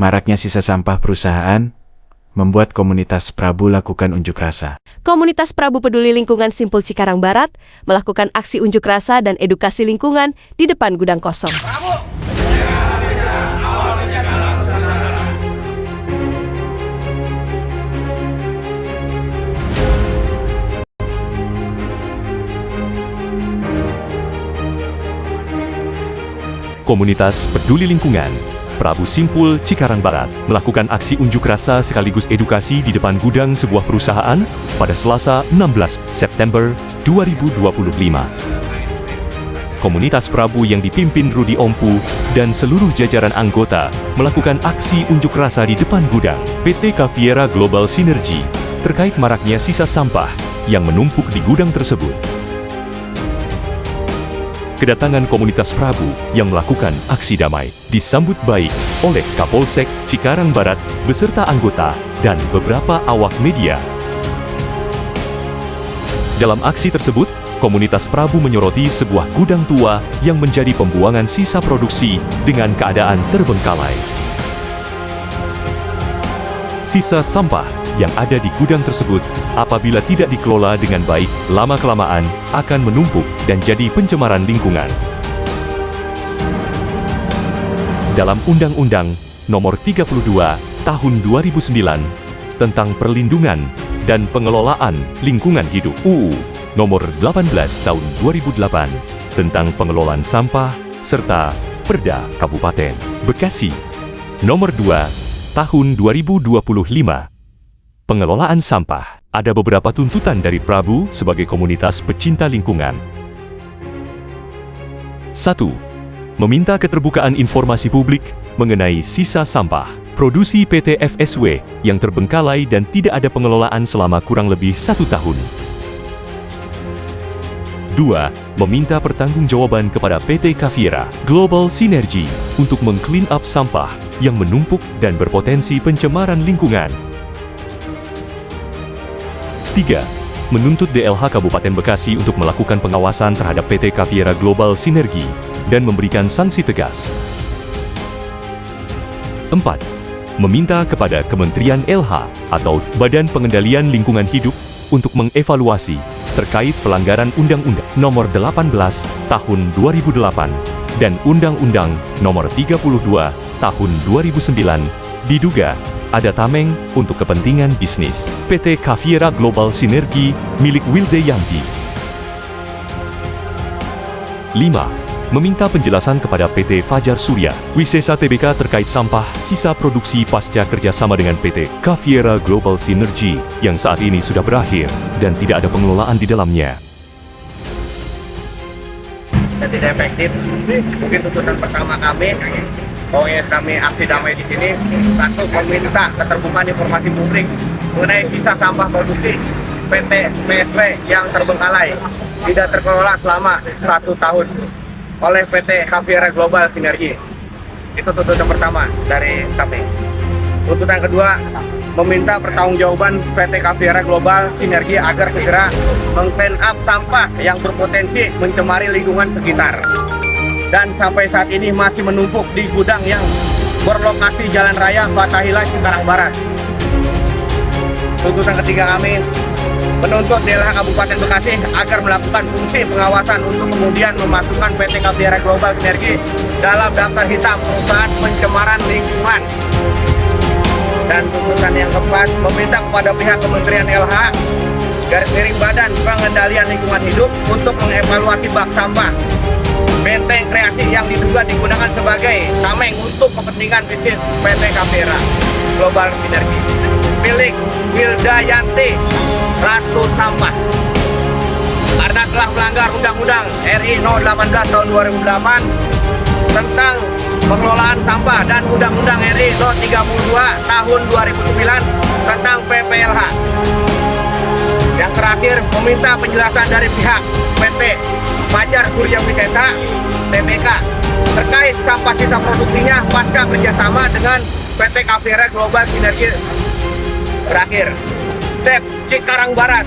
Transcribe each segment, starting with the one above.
Maraknya sisa sampah perusahaan membuat komunitas Prabu lakukan unjuk rasa. Komunitas Prabu Peduli Lingkungan Simpul Cikarang Barat melakukan aksi unjuk rasa dan edukasi lingkungan di depan gudang kosong. Komunitas Peduli Lingkungan Prabu Simpul Cikarang Barat melakukan aksi unjuk rasa sekaligus edukasi di depan gudang sebuah perusahaan pada Selasa 16 September 2025. Komunitas Prabu yang dipimpin Rudi Ompu dan seluruh jajaran anggota melakukan aksi unjuk rasa di depan gudang PT Cafiera Global Synergy terkait maraknya sisa sampah yang menumpuk di gudang tersebut. Kedatangan komunitas Prabu yang melakukan aksi damai disambut baik oleh Kapolsek Cikarang Barat beserta anggota dan beberapa awak media. Dalam aksi tersebut, komunitas Prabu menyoroti sebuah gudang tua yang menjadi pembuangan sisa produksi dengan keadaan terbengkalai. Sisa sampah yang ada di gudang tersebut apabila tidak dikelola dengan baik, lama-kelamaan akan menumpuk dan jadi pencemaran lingkungan. Dalam Undang-Undang Nomor 32 Tahun 2009 tentang Perlindungan dan Pengelolaan Lingkungan Hidup UU Nomor 18 Tahun 2008 tentang Pengelolaan Sampah serta Perda Kabupaten Bekasi Nomor 2 Tahun 2025 Pengelolaan sampah. Ada beberapa tuntutan dari Prabu sebagai komunitas pecinta lingkungan. 1. Meminta keterbukaan informasi publik mengenai sisa sampah produksi PT FSW yang terbengkalai dan tidak ada pengelolaan selama kurang lebih 1 tahun. 2. Meminta pertanggungjawaban kepada PT Cafiera Global Synergy untuk meng-clean up sampah yang menumpuk dan berpotensi pencemaran lingkungan. 3. Menuntut DLH Kabupaten Bekasi untuk melakukan pengawasan terhadap PT Cafiera Global Synergy dan memberikan sanksi tegas. 4. Meminta kepada Kementerian LH atau Badan Pengendalian Lingkungan Hidup untuk mengevaluasi terkait pelanggaran Undang-Undang Nomor 18 Tahun 2008 dan Undang-Undang Nomor 32 Tahun 2009 diduga ada tameng untuk kepentingan bisnis PT Cafiera Global Synergy milik Wilde Yanti. 5. Meminta penjelasan kepada PT Fajar Surya Wisesa Tbk terkait sampah sisa produksi pasca kerjasama dengan PT Cafiera Global Synergy yang saat ini sudah berakhir dan tidak ada pengelolaan di dalamnya. Dan tidak efektif. Mungkin tuntutan pertama kami aksi damai di sini, 1. Meminta keterbukaan informasi publik mengenai sisa sampah produksi PT PSW yang terbengkalai tidak terkelola selama 1 tahun oleh PT Cafiera Global Synergy. Itu tuntutan pertama dari kami. Tuntutan kedua, meminta pertanggungjawaban PT Cafiera Global Synergy agar segera meng-clean up sampah yang berpotensi mencemari lingkungan sekitar dan sampai saat ini masih menumpuk di gudang yang berlokasi Jalan Raya Fathahillah Cikarang Barat. Tuntutan ketiga kami menuntut DLH Kabupaten Bekasi agar melakukan fungsi pengawasan untuk kemudian memasukkan PT Cafiera Global Synergy dalam daftar hitam perusahaan pencemaran lingkungan. Dan tuntutan yang keempat, meminta kepada pihak Kementerian LH / Badan Pengendalian Lingkungan Hidup untuk mengevaluasi bak sampah benteng kreasi yang diduga digunakan sebagai tameng untuk kepentingan bisnis PT Cafiera Global Synergy milik Wilda Yanti Ratu Sampah karena telah melanggar Undang-Undang RI No. 18 Tahun 2008 tentang pengelolaan sampah dan Undang-Undang RI No. 32 Tahun 2009 tentang PPLH. Yang terakhir, meminta penjelasan dari pihak PT Fajar Surya Wisesa Tbk terkait sampah sisa produksinya pasca kerjasama dengan PT Cafiera Global Synergy. Terakhir, SEP Cikarang Barat,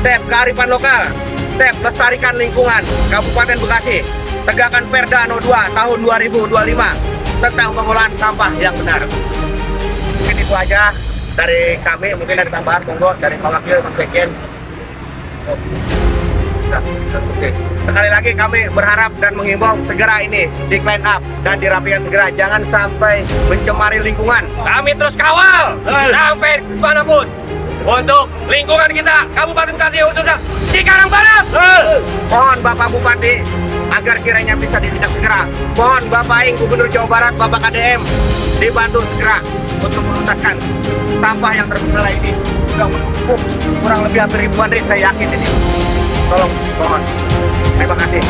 SEP Kearifan Lokal, SEP Lestarikan Lingkungan Kabupaten Bekasi tegakkan Perda No. 2 Tahun 2025 tentang pengolahan sampah yang benar. Mungkin itu aja dari kami, mungkin ada tambahan monggo dari Pak Wakil, Mas Sekjen. Oke. Sekali lagi kami berharap dan menghimbau segera ini clean up dan dirapikan segera, jangan sampai mencemari lingkungan. Kami terus kawal sampai dimanapun untuk lingkungan kita Kabupaten Bekasi khususnya Cikarang Barat. Mohon Bapak Bupati agar kiranya bisa ditindak segera. Mohon Bapak Ing Gubernur Jawa Barat, Bapak KDM dibantu segera untuk menuntaskan sampah yang terbengkalai ini. Sudah menumpuk kurang lebih hampir ribuan rit, saya yakin ini. Tolong, mohon. Terima kasih.